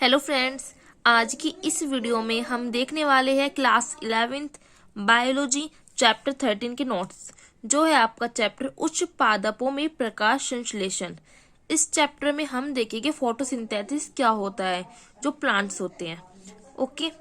Hello friends, आज की इस वीडियो में हम देखने वाले हैं क्लास 11th बायोलॉजी चैप्टर 13 के नोट्स, जो है आपका चैप्टर उच्च पादपों में प्रकाश संश्लेषण। इस चैप्टर में हम देखेंगे फोटोसिंथेसिस क्या होता है, जो प्लांट्स होते हैं। ओके,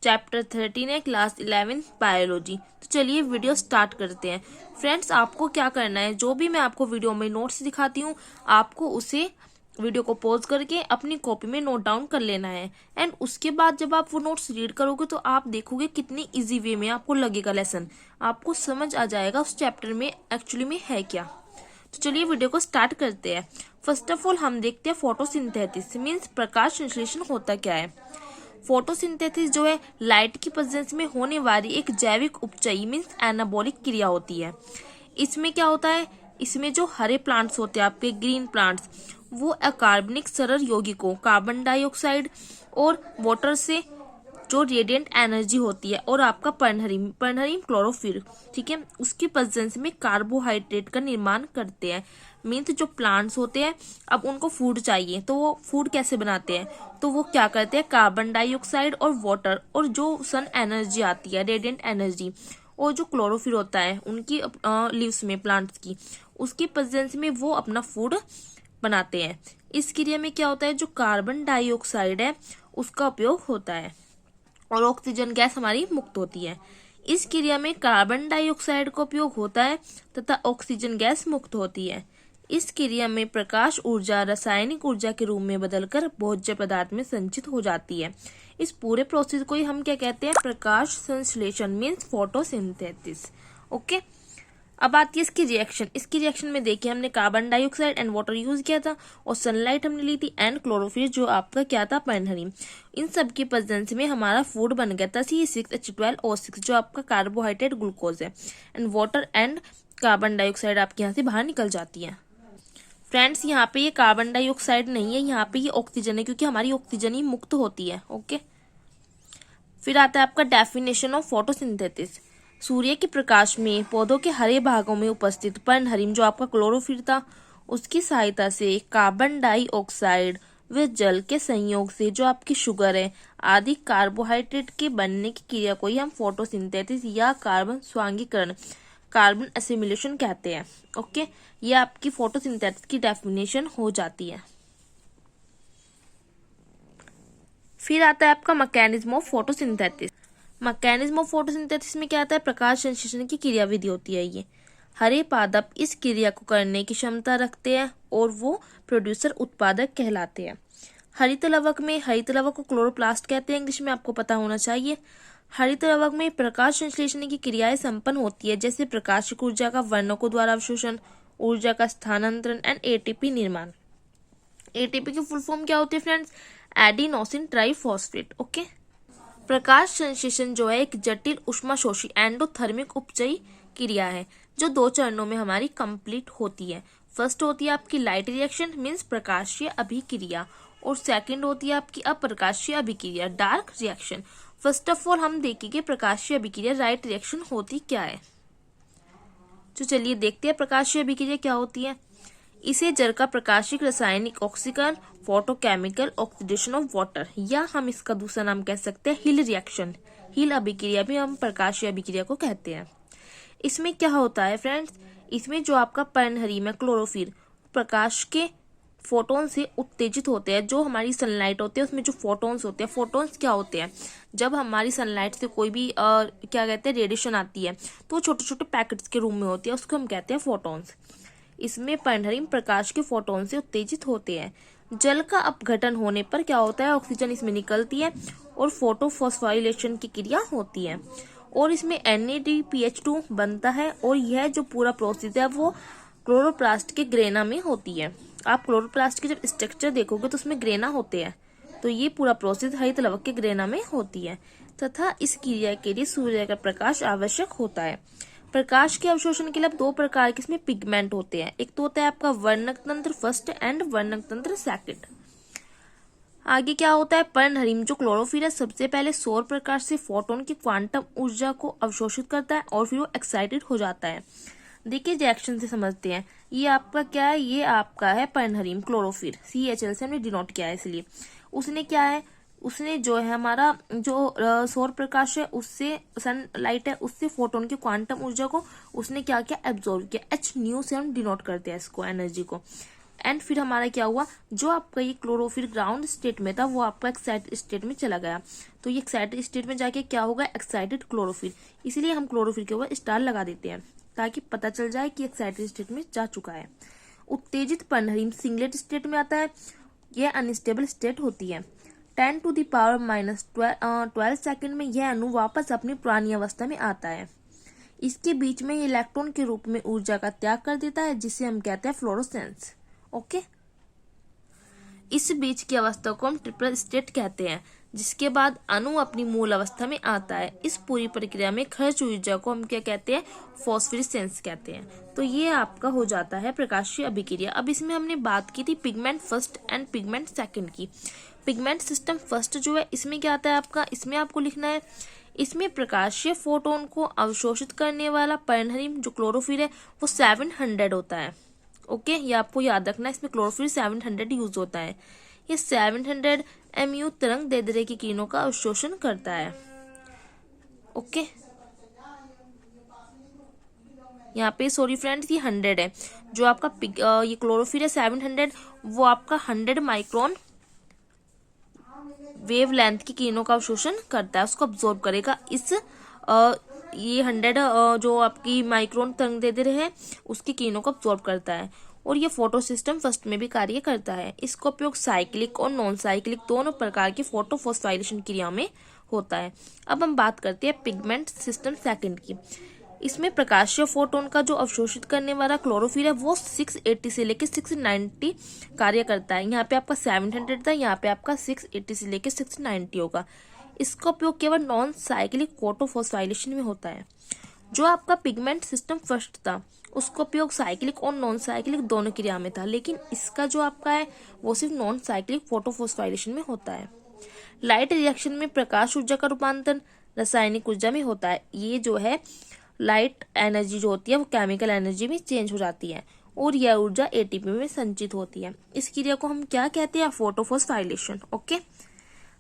चैप्टर 13 है क्लास 11th बायोलॉजी। तो चलिए वीडियो स्टार्ट करते हैं। फ्रेंड्स, आपको क्या करना है, जो भी मैं आपको वीडियो में नोट्स दिखाती हूँ, आपको उसे वीडियो को पॉज करके अपनी कॉपी में नोट डाउन कर लेना है। एंड उसके बाद जब आप वो नोट्स रीड करोगे तो आप देखोगे कितनी इजी वे में आपको लगेगा लेसन, आपको समझ आ जाएगा उस चैप्टर में एक्चुअली में है क्या। तो चलिए वीडियो को स्टार्ट करते हैं। फर्स्ट ऑफ ऑल हम देखते हैं फोटोसिंथेसिस मीन्स प्रकाश संश्लेषण होता क्या है। फोटोसिंथेसिस जो है लाइट की प्रेजेंस में होने वाली एक जैविक उपचयी मीन्स एनाबॉलिक क्रिया होती है। इसमें क्या होता है, इसमें जो हरे प्लांट्स होते हैं आपके ग्रीन प्लांट्स, वो अकार्बनिक सरल यौगिकों कार्बन डाइऑक्साइड और वाटर से जो रेडिएंट एनर्जी होती है और आपका पर्नहरिम क्लोरोफिल, ठीक है, उसकी प्रेजेंस में कार्बोहाइड्रेट का निर्माण करते हैं। मीन्स जो प्लांट्स होते हैं, अब उनको फूड चाहिए तो वो फूड कैसे बनाते हैं, तो वो क्या करते हैं, कार्बन डाइऑक्साइड और वाटर और जो सन एनर्जी आती है रेडिएंट एनर्जी और जो क्लोरोफिल होता है उनकी लीव्स में प्लांट्स की, उसकी प्रेजेंस में वो अपना फूड बनाते हैं। इस क्रिया में क्या होता है, जो कार्बन डाइऑक्साइड है उसका उपयोग होता है और ऑक्सीजन गैस हमारी मुक्त होती है। इस क्रिया में कार्बन डाइऑक्साइड का उपयोग होता है तथा ऑक्सीजन गैस मुक्त होती है। इस क्रिया में प्रकाश ऊर्जा रासायनिक ऊर्जा के रूप में बदलकर भोज्य पदार्थ में संचित हो जाती है। इस पूरे प्रोसेस को ही हम क्या कहते हैं, प्रकाश संश्लेषण मीन्स फोटोसिंथेसिस। ओके, अब आती है इसकी रिएक्शन। इसकी रिएक्शन में देखिए हमने carbon dioxide and water use किया था और सनलाइट हमने ली थी एंड क्लोरोफिल जो आपका क्या था, पर्नहरिम। इन सब की प्रेजेंस में हमारा फूड बन गया था C6H12O6 जो आपका कार्बोहाइड्रेट ग्लूकोज है and water and carbon dioxide आपके यहाँ से बाहर निकल जाती है। फ्रेंड्स, यहाँ पे ये कार्बन डाइऑक्साइड नहीं है, यहाँ पे ये ऑक्सीजन है क्योंकि हमारी ऑक्सीजन ही मुक्त होती है। ओके, फिर आता है आपका डेफिनेशन ऑफ फोटोसिंथेसिस। सूर्य के प्रकाश में पौधों के हरे भागों में उपस्थित पर्नहरिम जो आपका क्लोरोफिल था, उसकी सहायता से कार्बन डाइऑक्साइड व जल के संयोग से जो आपकी शुगर है आदि कार्बोहाइड्रेट के बनने की क्रिया को ही हम फोटोसिंथेसिस या कार्बन स्वांगीकरण कार्बन एसिमिलेशन कहते हैं। ओके, ये आपकी फोटोसिंथेसिस की डेफिनेशन हो जाती है। फिर आता है आपका mechanism of photosynthesis. Mechanism of photosynthesis में क्या आता है, प्रकाश संश्लेषण की क्रिया विधि होती है। ये हरे पादप इस क्रिया को करने की क्षमता रखते हैं और वो प्रोड्यूसर उत्पादक कहलाते हैं। हरित लवक को क्लोरोप्लास्ट कहते हैं, इंग्लिश में आपको पता होना चाहिए। हरित लवक में प्रकाश संश्लेषण की क्रियाएं संपन्न होती है, जैसे प्रकाशिक ऊर्जा का वर्णकों द्वारा अवशोषण, ऊर्जा का स्थानांतरण एंड एटीपी निर्माण। एटीपी की फुल फॉर्म क्या होती है फ्रेंड्स, एडिनोसिन ट्राइफॉस्फेट। ओके, प्रकाश संश्लेषण जो है एक जटिल उष्माशोषी एंडोथर्मिक उपचयी क्रिया है जो 2 चरणों में हमारी कंप्लीट होती है। फर्स्ट होती है आपकी लाइट रिएक्शन मीन्स प्रकाशीय अभिक्रिया और सेकंड होती है आपकी अप्रकाशीय अभिक्रिया dark reaction. First of all हम देखेंगे प्रकाशीय अभिक्रिया लाइट रिएक्शन होती क्या है। तो चलिए देखते हैं प्रकाशीय अभिक्रिया क्या होती है। इसे जल का प्रकाशिक रासायनिक ऑक्सीकरण, फोटोकेमिकल ऑक्सीडेशन ऑफ वाटर, या हम इसका दूसरा नाम कह सकते हैं हिल रिएक्शन, हिल अभिक्रिया भी हम प्रकाशीय अभिक्रिया को कहते हैं। इसमें क्या होता है फ्रेंड्स, इसमें जो आपका पर्नहरिम है क्लोरोफिल प्रकाश के फोटोन से उत्तेजित होते हैं। जो हमारी सनलाइट होती है उसमें जो फोटोन्स होते हैं, फोटोन्स क्या होते हैं, जब हमारी सनलाइट से कोई भी क्या कहते हैं रेडिएशन आती है तो छोटे छोटे पैकेट्स के रूप में होती है, उसको हम कहते हैं फोटोन्स। इसमें पर्नहरिम प्रकाश के फोटोन से उत्तेजित होते हैं। जल का अपघटन होने पर क्या होता है, ऑक्सीजन इसमें निकलती है और फोटोफॉस्फोराइलेशन की क्रिया होती है और इसमें NADPH2 बनता है और यह जो पूरा प्रोसेस है वो क्लोरोप्लास्ट के ग्रेना में होती है। आप क्लोरोप्लास्ट के जब स्ट्रक्चर देखोगे तो उसमें ग्रेना होते हैं, तो ये पूरा प्रोसेस हरित लवक के ग्रेना में होती है तथा इस क्रिया के लिए सूर्य का प्रकाश आवश्यक होता है। प्रकाश के अवशोषण के लिए 2 प्रकार के इसमें पिगमेंट होते हैं, एक तो होता है आपका वर्णक तंत्र फर्स्ट एंड वर्णक तंत्र सेकंड। आगे क्या होता है, पर्नहरिम जो क्लोरोफिल है सबसे पहले सौर प्रकाश से फोटोन की क्वांटम ऊर्जा को अवशोषित करता है और फिर वो एक्साइटेड हो जाता है। देखिए रिएक्शन से समझते हैं, ये आपका क्या है, ये आपका है पर्नहरिम क्लोरोफिल, CHL से हमने डिनोट किया है इसलिए। उसने क्या है, उसने जो है हमारा जो सौर प्रकाश है उससे, सनलाइट है उससे फोटोन की क्वांटम ऊर्जा को उसने क्या किया, एब्जॉर्ब किया। एच न्यू से हम डिनोट करते हैं इसको, एनर्जी को। एंड फिर हमारा क्या हुआ, जो आपका ये क्लोरोफिल ग्राउंड स्टेट में था वो आपका एक्साइटेड स्टेट में चला गया। तो ये एक्साइटेड स्टेट में जाके क्या होगा, एक्साइटेड क्लोरोफिल। इसीलिए हम क्लोरोफिल के ऊपर स्टार लगा देते हैं ताकि पता चल जाए कि एक्साइटेड स्टेट में जा चुका है। उत्तेजित पर्णहरिम सिंगलेट स्टेट में आता है, यह अनस्टेबल स्टेट होती है। 10⁻⁻12 सेकंड में यह अणु वापस अपनी पुरानी अवस्था में आता है। इसके बीच में इलेक्ट्रॉन के रूप में ऊर्जा का त्याग कर देता है, जिसे हम कहते हैं फ्लोरोसेंस। ओके, इस बीच की अवस्था को हम ट्रिपल स्टेट कहते हैं, जिसके बाद अणु अपनी मूल अवस्था में आता है। इस पूरी प्रक्रिया में खर्च ऊर्जा को हम क्या कहते हैं, फॉस्फोरेसेंस कहते हैं। तो ये आपका हो जाता है प्रकाशीय अभिक्रिया। अब इसमें हमने बात की थी pigment first and pigment second की। पिगमेंट सिस्टम फर्स्ट जो है, इसमें क्या आता है आपका, इसमें आपको लिखना है, इसमें प्रकाशीय फोटोन को अवशोषित करने वाला पर्णहरिम जो क्लोरोफिल है वो 700 होता है। ओके, ये आपको याद रखना है, इसमें क्लोरोफिल 700 यूज होता है। ये 700 MU तरंग दैर्ध्य की किरणों का अवशोषण करता है। ओके, यहाँ पे सॉरी फ्रेंड्स ये 100 है, जो आपका ये क्लोरोफिल है 700, वो आपका 100 माइक्रोन वेव लेंथ की किरणों का अवशोषण करता है, उसको अब्सॉर्ब करेगा। इस ये 100 जो आपकी माइक्रोन तरंग दैर्ध्य है उसकी किरणों को अब्सॉर्ब करता है। और ये फोटो सिस्टम फर्स्ट में भी कार्य करता है। इसका उपयोग साइक्लिक और नॉन साइक्लिक दोनों प्रकार की फोटोफॉस्फोराइलेशन क्रिया में होता है। अब हम बात करते हैं पिगमेंट सिस्टम सेकंड की। इसमें प्रकाशीय फोटोन का जो अवशोषित करने वाला क्लोरोफिल है वो 680 से लेकर 690 कार्य करता है। यहाँ पे आपका 700 था, यहाँ पे आपका 680 से लेकर 690 होगा। इसका उपयोग केवल नॉन साइक्लिक फोटोफॉस्फोराइलेशन में होता है। जो आपका पिगमेंट सिस्टम फर्स्ट था उसका उपयोग साइक्लिक और नॉन साइक्लिक दोनों क्रिया में था, लेकिन इसका जो आपका है वो सिर्फ नॉन साइक्लिक फोटोफॉस्फोराइलेशन में होता है। लाइट रिएक्शन में प्रकाश ऊर्जा का रूपांतरण रासायनिक ऊर्जा में होता है। ये जो है लाइट एनर्जी जो होती है वो केमिकल एनर्जी में चेंज हो जाती है और यह ऊर्जा एटीपी में संचित होती है। इस क्रिया को हम क्या कहते हैं, फोटोफॉस्फोराइलेशन। ओके,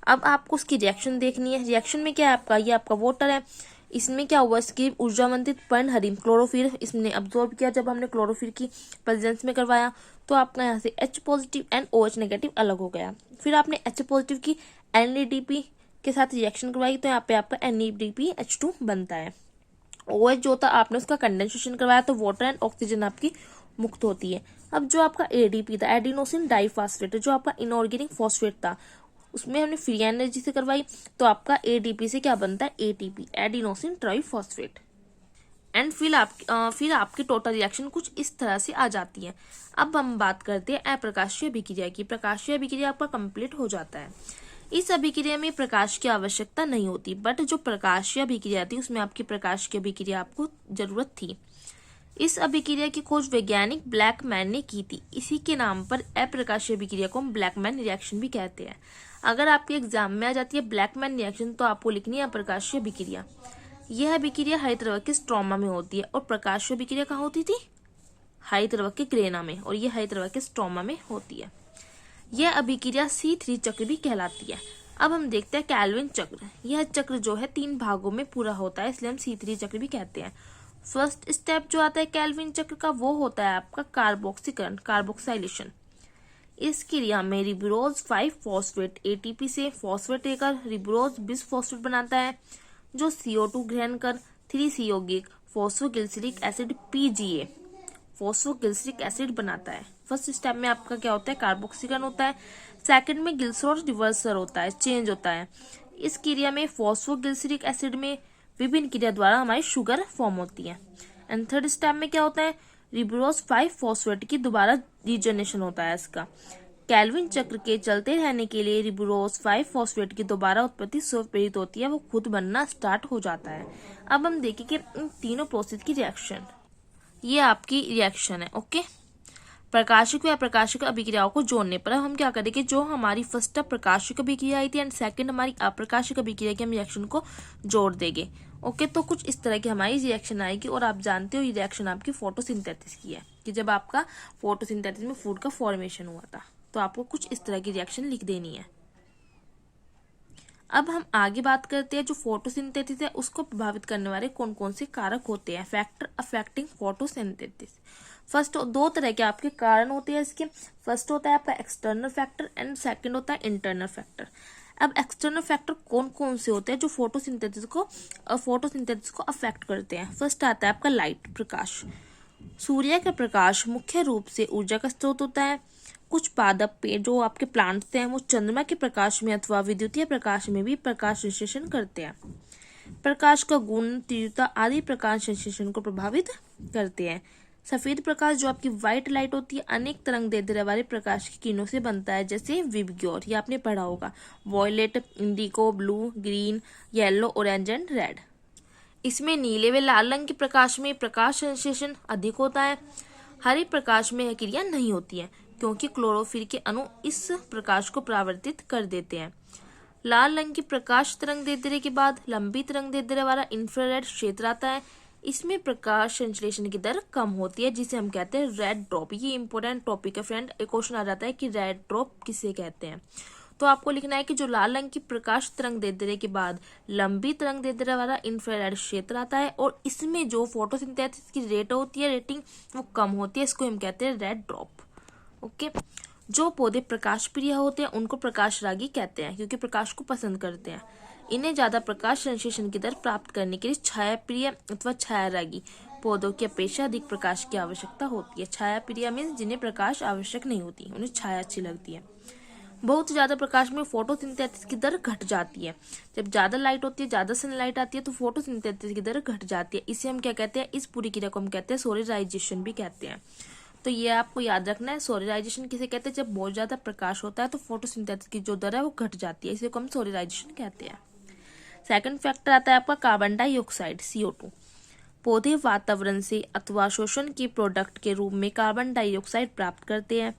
अब आपको उसकी रिएक्शन देखनी है। रिएक्शन में क्या है आपका, ये आपका वाटर है, इसमें क्या हुआ, इसकी ऊर्जावंतित पर्णहरिम क्लोरोफिल इसने अब्सॉर्ब किया। जब हमने क्लोरोफिल की प्रेजेंस में करवाया तो आपका यहाँ से H positive and OH negative अलग हो गया। फिर आपने H पॉजिटिव की NADP के साथ रिएक्शन करवाई तो यहाँ पे आपका NADPH2 बनता है। OH जो था आपने उसका कंडेंसेशन करवाया तो वाटर एंड ऑक्सीजन आपकी मुक्त होती है। अब जो आपका ADP था, एडिनोसिन डाइफॉस्फेट, जो आपका इनऑर्गेनिक फॉस्फेट था, उसमें हमने फ्री एनर्जी से करवाई तो आपका ADP से क्या बनता है, ATP, एडिनोसिन ट्राइफॉस्फेट। एंड फिर आपकी टोटल रिएक्शन कुछ इस तरह से आ जाती है। अब हम बात करते हैं अप्रकाशीय अभिक्रिया की। प्रकाशीय अभिक्रिया आपका कंप्लीट हो जाता है। इस अभिक्रिया में प्रकाश की आवश्यकता नहीं होती, बट जो प्रकाशीय अभिक्रिया थी उसमें आपकी प्रकाश की अभिक्रिया आपको जरूरत थी। इस अभिक्रिया की खोज वैज्ञानिक ब्लैकमैन ने की थी। इसी के नाम पर अप्रकाशीय अभिक्रिया को हम ब्लैकमैन रिएक्शन भी कहते हैं। अगर आपके एग्जाम में आ जाती है ब्लैकमैन रिएक्शन तो आपको लिखनी है अप्रकाशीय अभिक्रिया। यह अभिक्रिया हरितद्रव्य के स्ट्रोमा में होती है और प्रकाशीय अभिक्रिया कहाँ होती थी, हरितद्रव्य के ग्रेना में, और यह हरितद्रव्य के स्ट्रोमा में होती है। यह अभिक्रिया C3 चक्र भी कहलाती है। अब हम देखते हैं कैल्विन चक्र। यह चक्र जो है 3 भागों में पूरा होता है, इसलिए हम C3 चक्र भी कहते हैं। फर्स्ट स्टेप जो आता है कैल्विन चक्र का वो होता है आपका कार्बोक्सीकरण, कार्बोक्साइलेशन। इस क्रिया में रिब्रोज 5 फॉस्फेट ATP से फॉस्फेट लेकर रिब्रोज बिसफॉस्फेट बनाता है, जो CO2 ग्रहण कर 3-CO phosphoglyceric acid PGA phosphoglyceric acid बनाता है। फर्स्ट स्टेप में आपका क्या होता है, कार्बोक्सीकरण होता है। सेकंड में ग्लिसरॉल रिवर्सल होता है, चेंज होता है। इस क्रिया में फॉस्फोग्लिसरिक एसिड में विभिन्न क्रिया द्वारा हमारी शुगर फॉर्म होती है। एंड थर्ड स्टेप में क्या होता है, रिब्रोज 5 फॉस्फेट की दोबारा रिजनरेशन होता है इसका। कैल्विन चक्र के चलते रहने के लिए रिब्रोज 5 फॉस्फेट की दोबारा उत्पत्ति स्वप्रेरित होती है, वो खुद बनना स्टार्ट हो जाता है। अब हम देखेंगे इन तीनों प्रोसेस की रिएक्शन। ये आपकी रिएक्शन है। ओके, प्रकाशिक व अप्रकाशिक अभिक्रियाओं को जोड़ने पर हम क्या करेंगे, जो हमारी फर्स्ट प्रकाशिक अभिक्रिया आई थी एंड सेकंड हमारी अप्रकाशिक अभिक्रिया की हम रिएक्शन को जोड़ देंगे। ओके, तो कुछ इस तरह की हमारी रिएक्शन आएगी। और आप जानते हो ये रिएक्शन आपकी फोटोसिंथेसिस की है, कि जब आपका फोटोसिंथेसिस में फूड का फॉर्मेशन हुआ था तो आपको कुछ इस तरह की रिएक्शन लिख देनी है। अब हम आगे बात करते हैं जो फोटोसिंथेसिस है उसको प्रभावित करने वाले कौन कौन से कारक होते हैं, फैक्टर अफेक्टिंग फोटोसिंथेसिस। फर्स्ट, दो तरह के आपके कारण होते हैं इसके। फर्स्ट होता है आपका एक्सटर्नल फैक्टर एंड सेकंड होता है इंटरनल फैक्टर। अब एक्सटर्नल फैक्टर कौन कौन से होते हैं जो फोटोसिंथेसिस को अफेक्ट करते हैं। फर्स्ट आता है आपका लाइट, प्रकाश। सूर्य का प्रकाश मुख्य रूप से ऊर्जा का स्रोत होता है। कुछ पादप पेड़ जो आपके प्लांट्स हैं वो चंद्रमा के प्रकाश में अथवा विद्युतीय प्रकाश में भी प्रकाश संश्लेषण करते हैं। प्रकाश का गुण, तीव्रता आदि प्रकाश संश्लेषण को प्रभावित करते हैं। सफेद प्रकाश जो आपकी व्हाइट लाइट होती है अनेक तरंग दैर्ध्य वाले प्रकाश की किरणों से बनता है, जैसे विबग्योर, ये आपने पढ़ा होगा, violet, indigo, blue, green, yellow, orange and red. इसमें नीले व लाल रंग के प्रकाश में प्रकाश संश्लेषण अधिक होता है। हरे प्रकाश में यह क्रिया नहीं होती है क्योंकि क्लोरोफिल के अणु इस प्रकाश को परावर्तित कर देते हैं। लाल रंग की प्रकाश तरंग दैर्ध्य के बाद लंबी तरंग दैर्ध्य वाला इंफ्रारेड क्षेत्र आता है। इसमें प्रकाश संश्लेषण की दर कम होती है जिसे हम कहते हैं रेड ड्रॉप। ये इंपॉर्टेंट टॉपिक है फ्रेंड, एक क्वेश्चन आ जाता है कि रेड ड्रॉप किसे कहते हैं। तो आपको लिखना है कि जो लाल रंग की प्रकाश तरंग दैर्ध्य के बाद लंबी तरंग दैर्ध्य वाला इंफ्रारेड क्षेत्र आता है और इसमें जो फोटोसिंथेसिस की रेट होती है, रेटिंग, वो कम होती है, इसको हम कहते हैं रेड ड्रॉप। ओके। जो पौधे प्रकाश प्रिय होते हैं उनको प्रकाश रागी कहते हैं क्योंकि प्रकाश को पसंद करते हैं। इन्हें ज्यादा प्रकाश संश्लेषण की दर प्राप्त करने के लिए छाया प्रिय अथवा छाया रागी पौधों की अपेक्षा अधिक प्रकाश की आवश्यकता होती है। छाया प्रिय मीन्स जिन्हें प्रकाश आवश्यक नहीं होती, उन्हें छाया अच्छी लगती है। बहुत ज्यादा प्रकाश में फोटोसिंथेसिस की दर घट जाती है। जब ज्यादा लाइट होती है, ज्यादा सनलाइट आती है तो फोटोसिंथेसिस की दर घट जाती है। इसे हम क्या कहते हैं, इस पूरी क्रिया को हम कहते हैं सोलराइजेशन भी कहते हैं। तो ये आपको याद रखना है, सोलराइजेशन किसे कहते हैं, जब बहुत ज्यादा प्रकाश होता है तो फोटोसिंथेसिस की जो दर है वो घट जाती है, इसे को हम सोलराइजेशन कहते हैं। सेकंड फैक्टर आता है आपका कार्बन डाइऑक्साइड, CO2। पौधे वातावरण से अथवा शोषण के प्रोडक्ट के रूप में कार्बन डाइऑक्साइड प्राप्त करते हैं।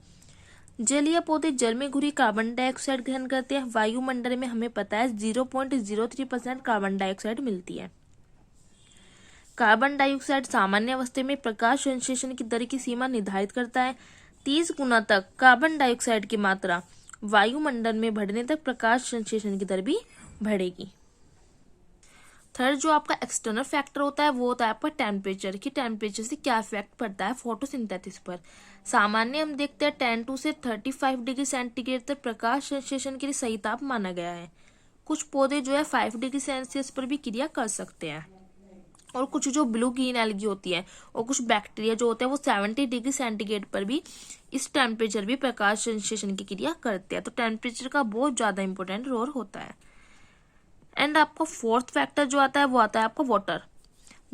जलीय पौधे जल में घुली कार्बन डाइऑक्साइड ग्रहण करते हैं। वायुमंडल में हमें पता है 0.03% कार्बन डाइऑक्साइड मिलती है। कार्बन डाइऑक्साइड सामान्य अवस्था में प्रकाश संश्लेषण की दर की सीमा निर्धारित करता है। 30 गुना तक कार्बन डाइऑक्साइड की मात्रा वायुमंडल में बढ़ने तक प्रकाश संश्लेषण की दर भी बढ़ेगी। थर्ड जो आपका एक्सटर्नल फैक्टर होता है वो होता है आपका टेम्परेचर, कि टेम्परेचर से क्या इफेक्ट पड़ता है फोटोसिंथेसिस पर। सामान्य हम देखते हैं 10 से 35 डिग्री सेंटीग्रेड तक प्रकाश संश्लेषण के लिए सही ताप माना गया है। कुछ पौधे जो है 5 डिग्री सेल्सियस पर भी क्रिया कर सकते हैं और कुछ जो ब्लू ग्रीन एल्गी होती है और कुछ बैक्टीरिया जो होते हैं वो 70 डिग्री सेंटीग्रेड पर भी इस टेम्परेचर भी प्रकाश संश्लेषण की क्रिया करते हैं। तो टेम्परेचर का बहुत ज्यादा इंपॉर्टेंट रोल होता है। एंड आपका फोर्थ फैक्टर जो आता है वो आता है आपका वाटर।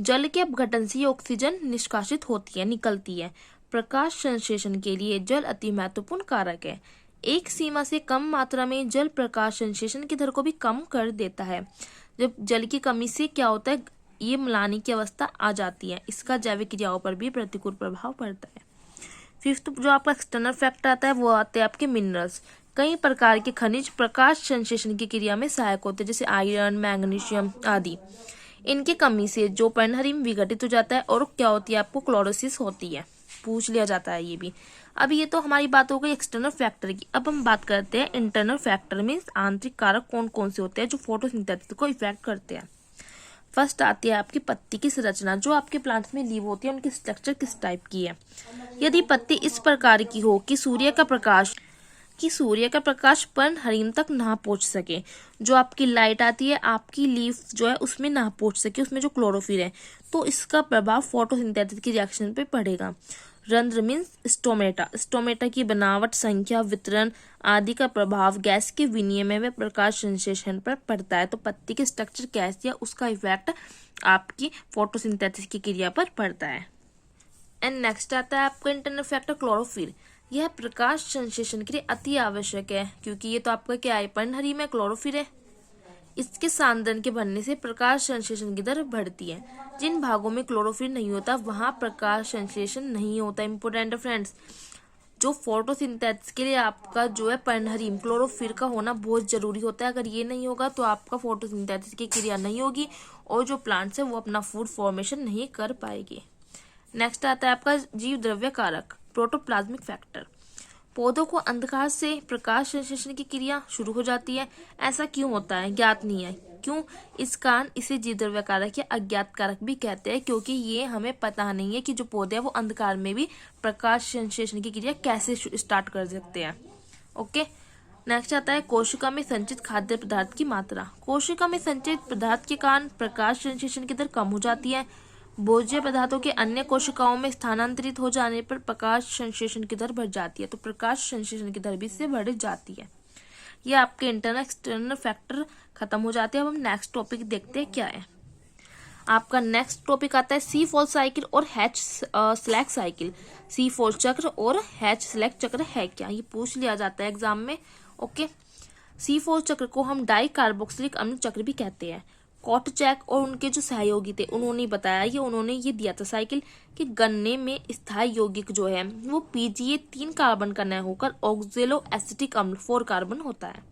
जल के अपघटन से ऑक्सीजन निष्कासित होती है, निकलती है। प्रकाश संश्लेषण के लिए जल अति महत्वपूर्ण कारक है। एक सीमा से कम मात्रा में जल प्रकाश संश्लेषण की दर को भी कम कर देता है। जब जल की कमी से क्या होता है, ये म्लानी की अवस्था आ जाती है, इसका जैविक क्रियाओं पर भी प्रतिकूल प्रभाव पड़ता है। फिफ्थ जो आपका एक्सटर्नल फैक्टर आता है वो आते हैं आपके मिनरल्स। कई प्रकार के खनिज प्रकाश संश्लेषण की क्रिया में सहायक होते हैं, जैसे आयरन, मैग्नीशियम आदि। इनकी कमी से जो पर्णहरिम विघटित हो जाता है और क्या होती है, आपको क्लोरोसिस होती है, पूछ लिया जाता है ये भी। अब ये तो हमारी बात हो गई एक्सटर्नल फैक्टर की। अब हम बात करते हैं इंटरनल फैक्टर में आंतरिक कारक कौन कौन से होते हैं जो फोटोसिंथेसिस को इफेक्ट करते हैं। फर्स्ट आती है आपकी पत्ती की संरचना। जो आपके प्लांट्स में लीव होती है उनकी स्ट्रक्चर किस टाइप की है। यदि पत्ती इस प्रकार की हो कि सूर्य का प्रकाश पर्णहरिम तक ना पहुंच सके, जो आपकी लाइट आती है आपकी लीफ जो है उसमें ना पहुंच सके, उसमें जो क्लोरोफिल है, तो इसका प्रभाव फोटोसिंथेसिस की रिएक्शन पे पड़ेगा। रंध्र मीन्स स्टोमेटा की बनावट, संख्या, वितरण आदि का प्रभाव गैस के विनिमय में प्रकाश संश्लेषण पर पड़ता है। तो पत्ती के स्ट्रक्चर कैसी है उसका इफेक्ट आपकी फोटोसिंथेसिस की क्रिया पर पड़ता है। एंड नेक्स्ट आता है आपका इंटरनल फैक्टर क्लोरोफिल। यह प्रकाश संश्लेषण के लिए अति आवश्यक है क्योंकि ये तो आपका क्या है, पर्णहरिम है, क्लोरोफिल है। इसके सांद्रण के बढ़ने से प्रकाश संश्लेषण की दर बढ़ती है। जिन भागों में क्लोरोफिल नहीं होता वहां प्रकाश संश्लेषण नहीं होता। इंपोर्टेंट फ्रेंड्स, जो फोटोसिंथेसिस के लिए आपका जो है पर्णहरिम क्लोरोफिल का होना बहुत जरूरी होता है। अगर ये नहीं होगा तो आपका फोटोसिंथेसिस की क्रिया नहीं होगी और जो प्लांट्स है वो अपना फूड फॉर्मेशन नहीं कर पाएंगे। नेक्स्ट आता है आपका जीव द्रव्य कारक, प्रोटोप्लाज्मिक फैक्टर। पौधों को अंधकार से प्रकाश संश्लेषण की क्रिया शुरू हो जाती है। ऐसा क्यों होता है ज्ञात नहीं है। क्यों? इस कारण इसे जीवद्रव्य कारक या अज्ञात कारक भी कहते हैं, क्योंकि ये हमें पता नहीं है कि जो पौधे हैं वो अंधकार में भी प्रकाश संश्लेषण की क्रिया कैसे स्टार्ट कर सकते हैं। ओके, नेक्स्ट आता है कोशिका में संचित खाद्य पदार्थ की मात्रा। कोशिका में संचित पदार्थ के कारण प्रकाश संश्लेषण की दर कम हो जाती है। भोज्य पदार्थों के अन्य कोशिकाओं में स्थानांतरित हो जाने पर प्रकाश संश्लेषण की दर बढ़ जाती है। तो प्रकाश संश्लेषण की दर भी इससे बढ़ जाती है। ये आपके इंटरनल एक्सटर्नल फैक्टर खत्म हो जाते हैं। अब हम नेक्स्ट टॉपिक देखते हैं क्या है। आपका नेक्स्ट टॉपिक आता है सी फोल साइकिल और हैच स्लैग साइकिल। सी फोल चक्र और हैच स्लैग चक्र है क्या, ये पूछ लिया जाता है एग्जाम में। ओके, सी फोल चक्र को हम डाई कार्बोक्सिलिक अम्ल चक्र भी कहते हैं। कॉटचैक और उनके जो सहयोगी थे उन्होंने बताया, उन्होंने ये दिया था साइकिल कि गन्ने में स्थायी यौगिक जो है वो पीजीए 3 कार्बन का न होकर ऑक्जेलो एसिटिक अम्ल 4 कार्बन होता है।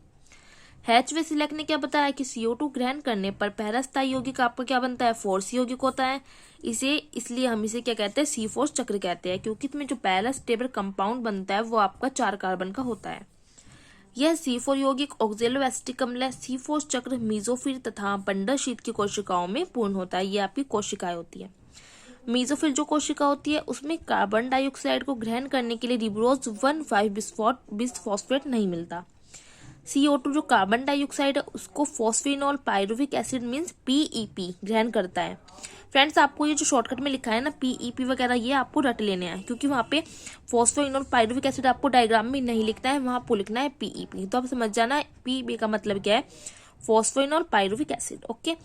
हैच व सिलेक्ट ने क्या बताया कि CO2 ग्रहण करने पर पहला स्थायी यौगिक आपका क्या बनता है, 4C यौगिक होता है। इसलिए हम इसे क्या कहते हैं, C4 चक्र कहते हैं, क्योंकि इसमें जो पहला स्टेबल कंपाउंड बनता है वो आपका 4 कार्बन का होता है। यह C4 यौगिक ऑक्जेलो एसिटिक अम्ल है। C4 चक्र मीजोफिल तथा बंडर शीत की कोशिकाओं में पूर्ण होता है। ये आपकी कोशिकाएं होती है। मीजोफिल जो कोशिका होती है उसमें कार्बन डाइऑक्साइड को ग्रहण करने के लिए रिब्रोज 1,5-बिसफॉस्फेट नहीं मिलता। CO2 जो कार्बन डाइऑक्साइड है उसको फॉस्फेनॉल पायरुविक एसिड मींस PEP ग्रहण करता है। फ्रेंड्स, आपको ये जो शॉर्टकट में लिखा है ना PEP वगैरह, ये आपको रट लेने हैं, क्योंकि वहाँ पे फॉस्फेनॉल पायरुविक एसिड आपको डायग्राम में नहीं लिखना है, वहाँ आपको लिखना है PEP। तो आप समझ जाना PEP का मतलब क्या है, फॉस्फेनॉल पायरुविक एसिड। ओके,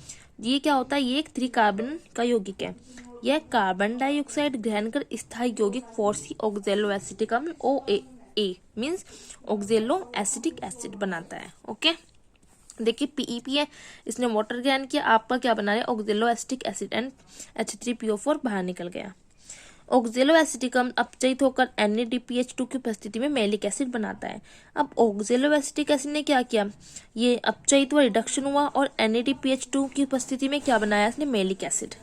ये क्या होता है, ये एक 3 कार्बन का यौगिक है। यह कार्बन डाइऑक्साइड ग्रहण कर स्थायी यौगिक 4C ऑक्जेलो एसिटिक अम्ल OA मीन्स ऑक्जेलो एसिटिक एसिड बनाता है। ओके, देखिए PEP है, इसने वाटर ग्रहण किया, आपका क्या बना रहा है, ऑक्जेलो एसिटिक एसिड एंड H3PO4 बाहर निकल गया। ऑक्जेलो एसिटिक अम्ल अपचयित होकर NADPH2 की उपस्थिति में मैलिक एसिड बनाता है। अब ऑक्जेलो एसिटिक एसिड ने क्या किया, ये अपचयित हुआ, रिडक्शन हुआ और NADPH2 की उपस्थिति में क्या बनाया इसने, मैलिक एसिड।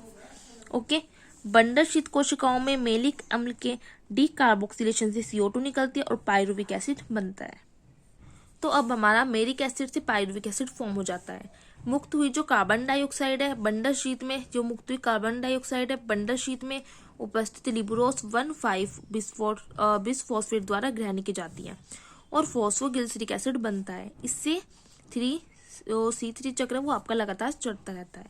ओके, बंडर शीत कोशिकाओं में मैलिक अम्ल के डीकार्बोक्सिलेशन से CO2 निकलती है और पायरुविक एसिड बनता है। तो अब हमारा मैलिक एसिड से पायरुविक एसिड फॉर्म हो जाता है। मुक्त हुई जो कार्बन डाइऑक्साइड है बंडर शीत में, जो मुक्त हुई कार्बन डाइऑक्साइड है बंडर शीत में उपस्थित लिब्रोस 1,5-बिसफॉस्फेट द्वारा ग्रहण की जाती है और फॉस्फोग्लिसरिक एसिड बनता है। इससे C3 चक्र वो आपका लगातार चढ़ता रहता है।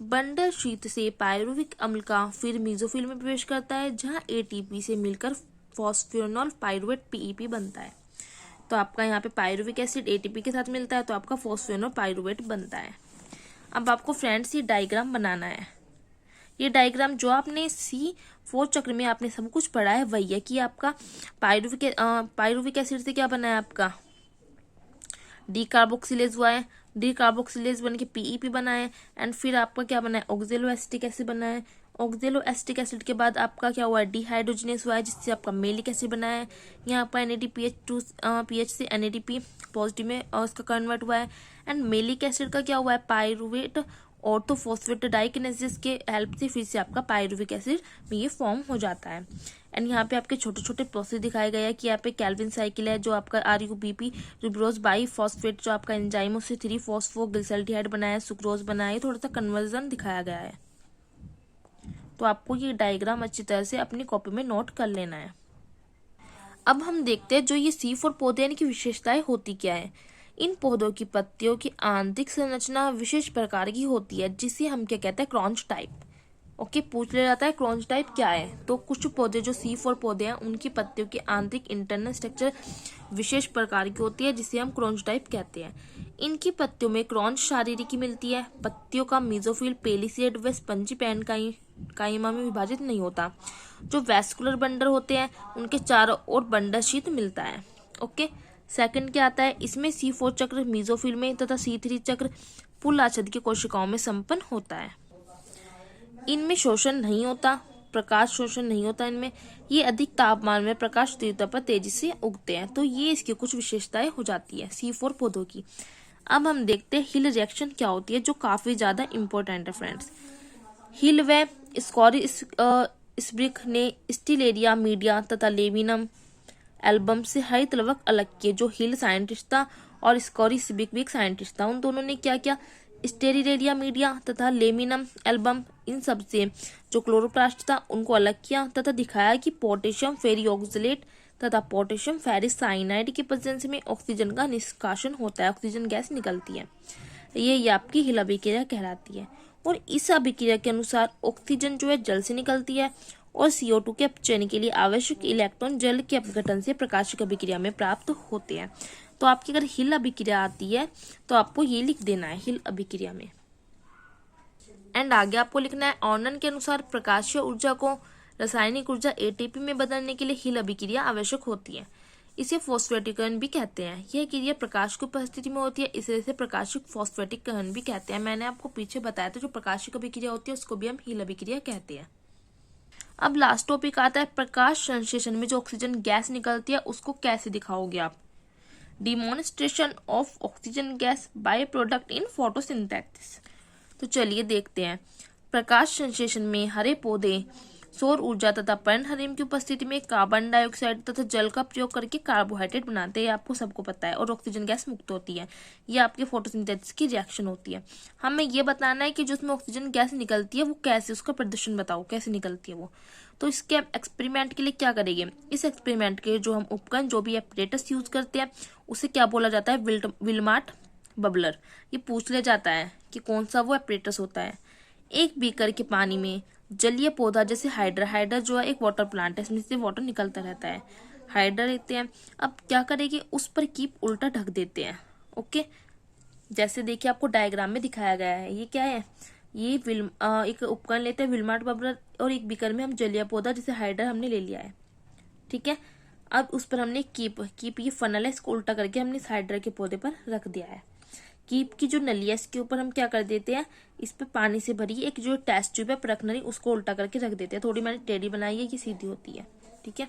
बंडर शीत से पायरुविक अम्ल का फिर मीजोफिल में प्रवेश करता है, जहां ATP से मिलकर फॉस्फेनॉल पायरुवेट PEP बनता है। तो आपका यहाँ पे पायरुविक एसिड ATP के साथ मिलता है तो आपका फॉस्फेनॉल पायरुवेट बनता है। अब आपको फ्रेंड्स ये डायग्राम बनाना है। ये डायग्राम जो आपने C4 चक्र में आपने सब कुछ पढ़ा है वही है कि आपका पायरुविक एसिड से क्या बना है, आपका डीकार्बोक्सिलेज हुआ है, डीकार्बोक्सिलेज बन के PEP बना है एंड फिर आपका क्या बना है, ऑक्जेलो एसिटिक एसिड बना है। ऑक्जेलो एसिटिक एसिड के बाद आपका क्या हुआ है, डिहाइड्रोजनेस हुआ है, जिससे आपका मैलिक एसिड बना है। यहाँ पर NADPH2 पीएच से NADP पॉजिटिव में उसका कन्वर्ट हुआ है एंड मैलिक एसिड का क्या हुआ है, पायरुवेट ऑर्थोफॉस्फेट डाइकिनेसिस के हेल्प से फिर से आपका पायरुविक एसिड में ये फॉर्म हो जाता है। एंड यहाँ पे आपके छोटे छोटे प्रोसेस दिखाए गए हैं कि यहाँ पे कैल्विन साइकिल है, जो आपका RUBP रिब्रोज बाईफॉस्फेट जो आपका एंजाइमों से 3-फॉस्फोग्लिसल्डिहाइड बनाया, सुक्रोज बनाया, थोड़ा सा कन्वर्जन दिखाया गया है। तो आपको ये डायग्राम अच्छी तरह से अपनी कॉपी में नोट कर लेना है। अब हम देखते हैं जो ये C4 पौधे यानी कि विशेषताएं होती क्या है। इन पौधों की पत्तियों की आंतरिक संरचना विशेष प्रकार की होती है, जिसे हम क्या कहते हैं, क्रॉन्च टाइप। ओके, पूछ लिया जाता है क्रॉन्च टाइप क्या है। तो कुछ पौधे जो C4 पौधे हैं उनकी पत्तियों की आंतरिक इंटरनल स्ट्रक्चर विशेष प्रकार की होती है, जिसे हम क्रॉन्च टाइप कहते हैं। इनकी पत्तियों में क्रॉन्च शारीरिकी मिलती है। पत्तियों का मीजोफिल पेलिसेड व स्पंजी पैरेन्काइमा में विभाजित नहीं होता। जो वैस्कुलर बंडर होते हैं उनके चारों ओर बंडर शीत मिलता है। ओके, सेकंड क्या आता है, इसमें C4 चक्र मीजोफिल में तथा C3 चक्र पुल आच्छादित की कोशिकाओं में संपन्न होता है। इनमें शोषण नहीं होता, प्रकाश शोषण नहीं होता इनमें। ये अधिक तापमान में प्रकाश तीव्रता पर तेजी से उगते हैं। तो ये इसकी कुछ विशेषताएं हो जाती है C4 पौधों की। अब हम देखते हैं हिल रिएक्शन क्या होती है, जो काफी ज्यादा इंपॉर्टेंट है फ्रेंड्स। हिल व स्कॉरी स्ब्रिक ने स्टिलेरिया मीडिया तथा लेविनम एल्बम से हरितलवक अलग किए। जो हिल साइंटिस्ट था और स्कॉरी सिबिकविक साइंटिस्ट था, उन दोनों ने क्या किया, स्टेरिडेरिया मीडिया तथा लेमिनम एल्बम, इन सब से जो क्लोरोप्लास्ट था उनको अलग किया तथा दिखाया कि पोटेशियम फेरियोक्सलेट तथा पोटेशियम फेरिस साइनाइड की प्रेजेंस में ऑक्सीजन का निष्कासन होता है, ऑक्सीजन गैस निकलती है। ये आपकी हिल अभिक्रिया कहलाती है। और इस अभिक्रिया के अनुसार ऑक्सीजन जो है जल से निकलती है और CO2 के अपचयन के लिए आवश्यक इलेक्ट्रॉन जल के अपघटन से प्रकाशिक अभिक्रिया में प्राप्त होते हैं। तो आपकी अगर हिल अभिक्रिया आती है तो आपको ये लिख देना है हिल अभिक्रिया में। एंड आगे आपको लिखना है ऑर्नन के अनुसार प्रकाशीय ऊर्जा को रासायनिक ऊर्जा ATP में बदलने के लिए हिल अभिक्रिया आवश्यक होती है। इसे फॉस्फेटिकरण भी कहते हैं। यह क्रिया प्रकाश की उपस्थिति में होती है, इसे प्रकाशिक फॉस्फेटिकरण भी कहते हैं। मैंने आपको पीछे बताया था जो प्रकाशिक अभिक्रिया होती है उसको भी हम हिल अभिक्रिया कहते हैं। अब लास्ट टॉपिक आता है प्रकाश संश्लेषण में जो ऑक्सीजन गैस निकलती है उसको कैसे दिखाओगे आप। Demonstration of oxygen gas by product in photosynthesis. तो चलिए देखते हैं। प्रकाश संश्लेषण में हरे पौधे सौर ऊर्जा तथा पर्णहरिम की उपस्थिति में कार्बन डाइऑक्साइड तथा जल का प्रयोग करके कार्बोहाइड्रेट बनाते हैं, आपको सबको पता है, और ऑक्सीजन गैस मुक्त होती है। ये आपके फोटोसिंथेसिस की रिएक्शन होती है। हमें ये बताना है कि जो उसमें ऑक्सीजन गैस निकलती है वो कैसे, उसका प्रदर्शन बताओ कैसे निकलती है वो। तो इसके एक्सपेरिमेंट के लिए क्या करेंगे, इस एक्सपेरिमेंट के जो हम उपकरण जो भी एपरेटस यूज करते हैं उसे क्या बोला जाता है, विल्माट बबलर। ये पूछ लिया जाता है कि कौन सा वो एपरेटस होता है। एक बीकर के पानी में जलीय पौधा जैसे हाइड्रा जो है एक वाटर प्लांट है, इसमें से वाटर निकलता रहता है, हाइड्रा लेते हैं। अब क्या करेंगे, उस पर कीप उल्टा ढक देते हैं। ओके, जैसे देखिए आपको डायग्राम में दिखाया गया है। ये क्या है, ये एक उपकरण लेते हैं विल्माट बबलर और एक बीकर में हम जलीय पौधा जैसे हाइड्रा हमने ले लिया है, ठीक है। अब उस पर हमने कीप ये फनल है, इसको उल्टा करके हमने इस हाइड्रा के पौधे पर रख दिया है। कीप की जो नली है इसके ऊपर हम क्या कर देते हैं, इस पे पानी से भरी एक जो टेस्ट ट्यूब है प्रकनरी उसको उल्टा करके रख देते हैं। थोड़ी मैंने टेढ़ी बनाई है, ये सीधी होती है, ठीक है।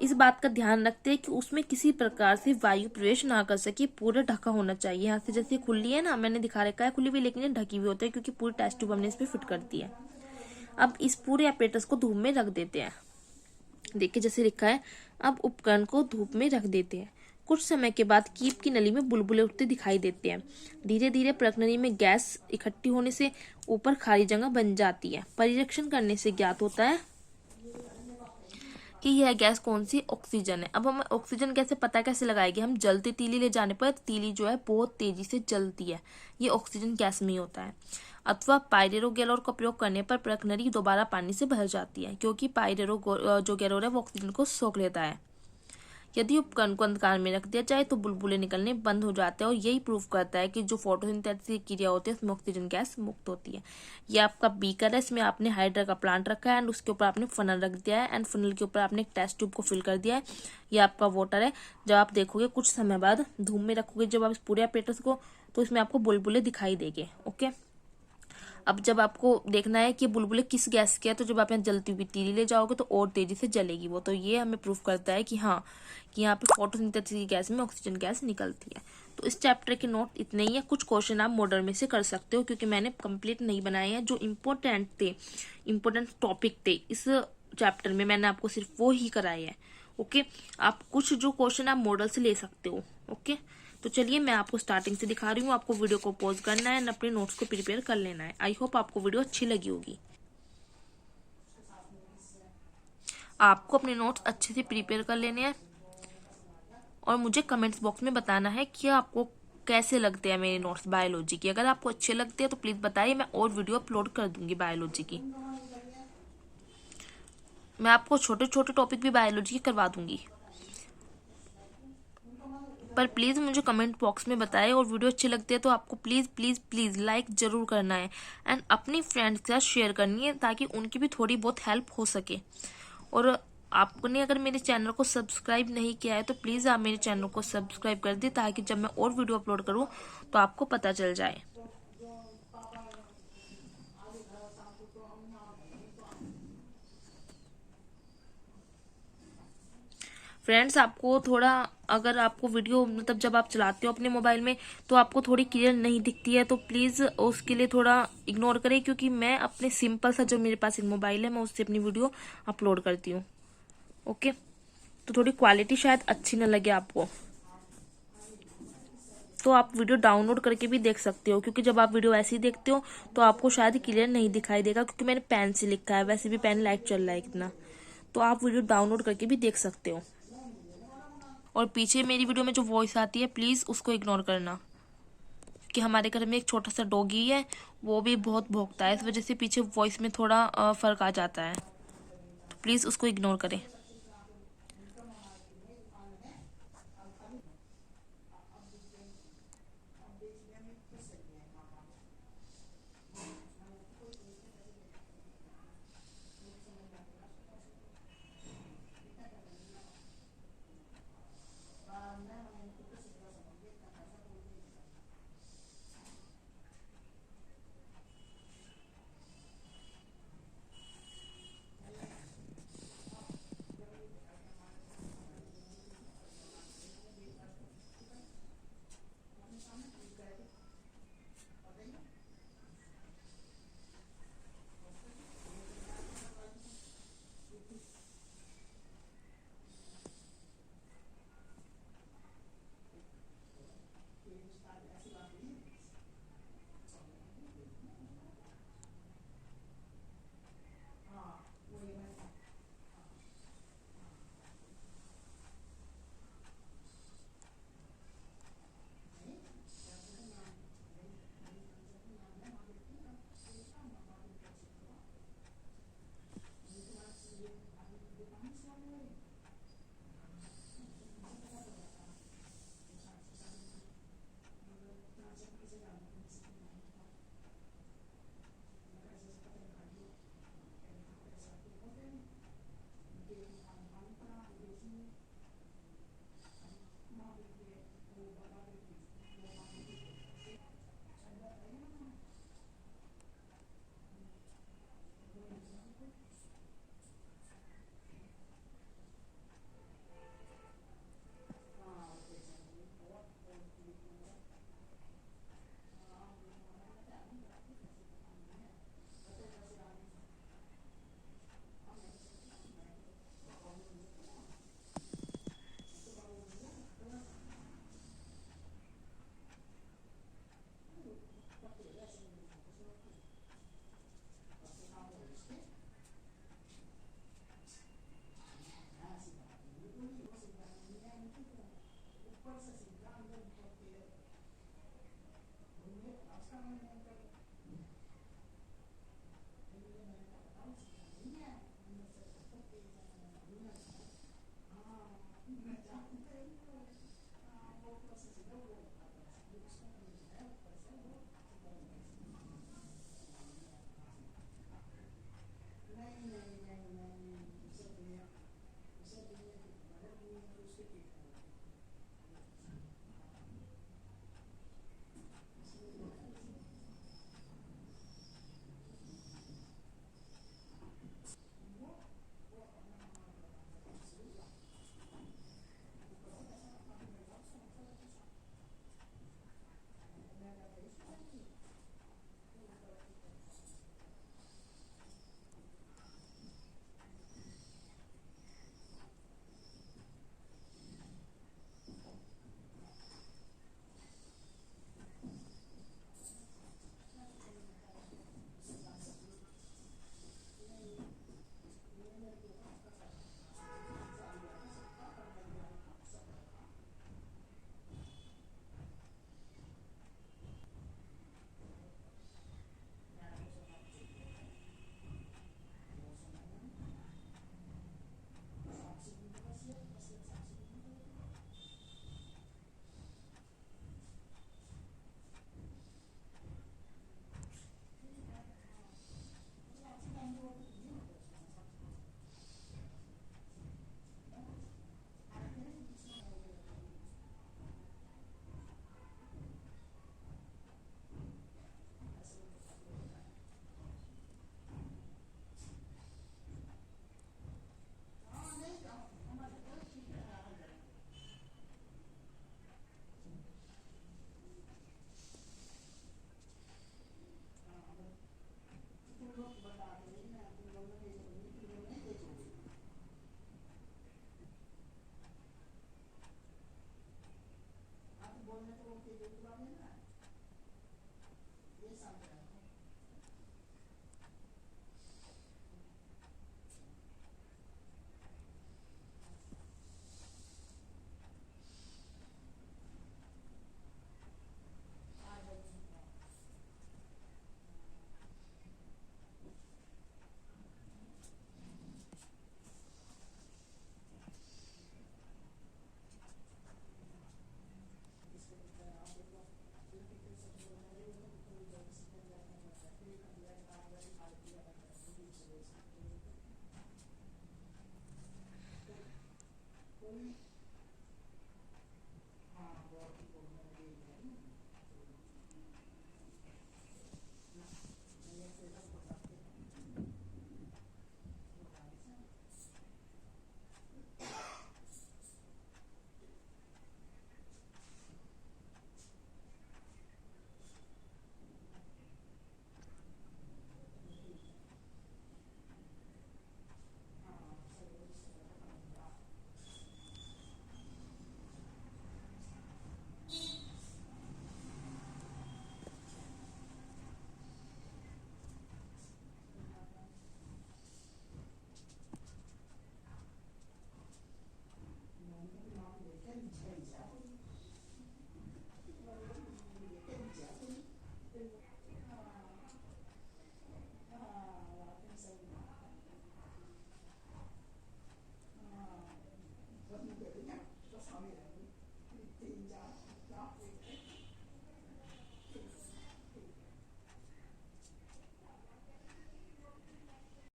इस बात का ध्यान रखते हैं कि उसमें किसी प्रकार से वायु प्रवेश ना कर सके, पूरा ढका होना चाहिए। यहाँ से जैसे खुली है ना, मैंने दिखा रखा है खुली भी, लेकिन ये ढकी हुई होती है क्योंकि पूरी टेस्ट ट्यूब हमने इस पे फिट कर दी है। अब इस पूरे एपरेटस को धूप में रख देते हैं। देखिए जैसे लिखा है, अब उपकरण को धूप में रख देते हैं। कुछ समय के बाद कीप की नली में बुलबुले उठते दिखाई देते हैं। धीरे धीरे प्रकनरी में गैस इकट्ठी होने से ऊपर खाली जगह बन जाती है। परीक्षण करने से ज्ञात होता है कि यह गैस कौन सी, ऑक्सीजन है। अब हम ऑक्सीजन कैसे पता कैसे लगाएंगे, हम जलती तीली ले जाने पर तीली जो है बहुत तेजी से जलती है, ये ऑक्सीजन गैस में ही होता है। अथवा पायरेरोगैलोर का प्रयोग करने पर प्रकनरी दोबारा पानी से भर जाती है, क्योंकि जो गैलोर है वो ऑक्सीजन को सोख लेता है। यदि उपकरण को अंधकार में रख दिया जाए तो बुलबुले निकलने बंद हो जाते हैं, और यही प्रूफ करता है कि जो फोटोसिंथेसिस की क्रिया होती है उसमें ऑक्सीजन गैस मुक्त होती है। ये आपका बीकर है, इसमें आपने हाइड्रा का प्लांट रखा है एंड उसके ऊपर आपने फनल रख दिया है एंड फनल के ऊपर आपने एक टेस्ट ट्यूब को फिल कर दिया है। ये आपका वाटर है। जब आप देखोगे कुछ समय बाद धूप में रखोगे जब आप इस पूरे एपरेटस को, तो इसमें आपको बुलबुले दिखाई देंगे। ओके, अब जब आपको देखना है कि बुलबुले किस गैस के है, तो जब आप यहाँ जलती हुई तीली ले जाओगे तो और तेजी से जलेगी वो। तो ये हमें प्रूफ करता है कि हाँ, कि यहाँ पे फोटोसिंथेसिस की गैस में ऑक्सीजन गैस निकलती है। तो इस चैप्टर के नोट इतने ही है। कुछ क्वेश्चन आप मॉडल में से कर सकते हो, क्योंकि मैंने कंप्लीट नहीं बनाए हैं। जो इम्पोर्टेंट थे, इम्पोर्टेंट टॉपिक थे इस चैप्टर में, मैंने आपको सिर्फ वो ही कराए हैं। ओके, आप कुछ जो क्वेश्चन आप मॉडल से ले सकते हो। ओके, तो चलिए मैं आपको स्टार्टिंग से दिखा रही हूँ। आपको वीडियो को पॉज करना है और अपने नोट्स को प्रिपेयर कर लेना है। आई होप आपको वीडियो अच्छी लगी होगी। आपको अपने नोट्स अच्छे से प्रिपेयर कर लेने हैं और मुझे कमेंट्स बॉक्स में बताना है कि आपको कैसे लगते हैं मेरे नोट्स बायोलॉजी की। अगर आपको अच्छे लगते हैं तो प्लीज बताइए, मैं और वीडियो अपलोड कर दूंगी बायोलॉजी की। मैं आपको छोटे छोटे टॉपिक भी बायोलॉजी की करवा दूंगी, पर प्लीज़ मुझे कमेंट बॉक्स में बताएं। और वीडियो अच्छी लगती है तो आपको प्लीज़ प्लीज़ प्लीज़ लाइक ज़रूर करना है एंड अपनी फ्रेंड्स के साथ शेयर करनी है, ताकि उनकी भी थोड़ी बहुत हेल्प हो सके। और आपने अगर मेरे चैनल को सब्सक्राइब नहीं किया है तो प्लीज़ आप मेरे चैनल को सब्सक्राइब कर दें, ताकि जब मैं और वीडियो अपलोड करूँ तो आपको पता चल जाए। फ्रेंड्स, आपको थोड़ा, अगर आपको वीडियो मतलब जब आप चलाते हो अपने मोबाइल में तो आपको थोड़ी क्लियर नहीं दिखती है, तो प्लीज़ उसके लिए थोड़ा इग्नोर करें, क्योंकि मैं अपने सिंपल सा जो मेरे पास एक मोबाइल है मैं उससे अपनी वीडियो अपलोड करती हूँ। ओके, तो थोड़ी क्वालिटी शायद अच्छी न लगे आपको, तो आप वीडियो डाउनलोड करके भी देख सकते हो, क्योंकि जब आप वीडियो ऐसे ही देखते हो तो आपको शायद क्लियर नहीं दिखाई देगा, क्योंकि मैंने पेन से लिखा है, वैसे भी पेन लाइट चल रहा है कितना। तो आप वीडियो डाउनलोड करके भी देख सकते हो। और पीछे मेरी वीडियो में जो वॉइस आती है प्लीज़ उसको इग्नोर करना, कि हमारे घर में एक छोटा सा डॉगी है, वो भी बहुत भौंकता है, इस वजह से पीछे वॉइस में थोड़ा फ़र्क आ जाता है, तो प्लीज़ उसको इग्नोर करें।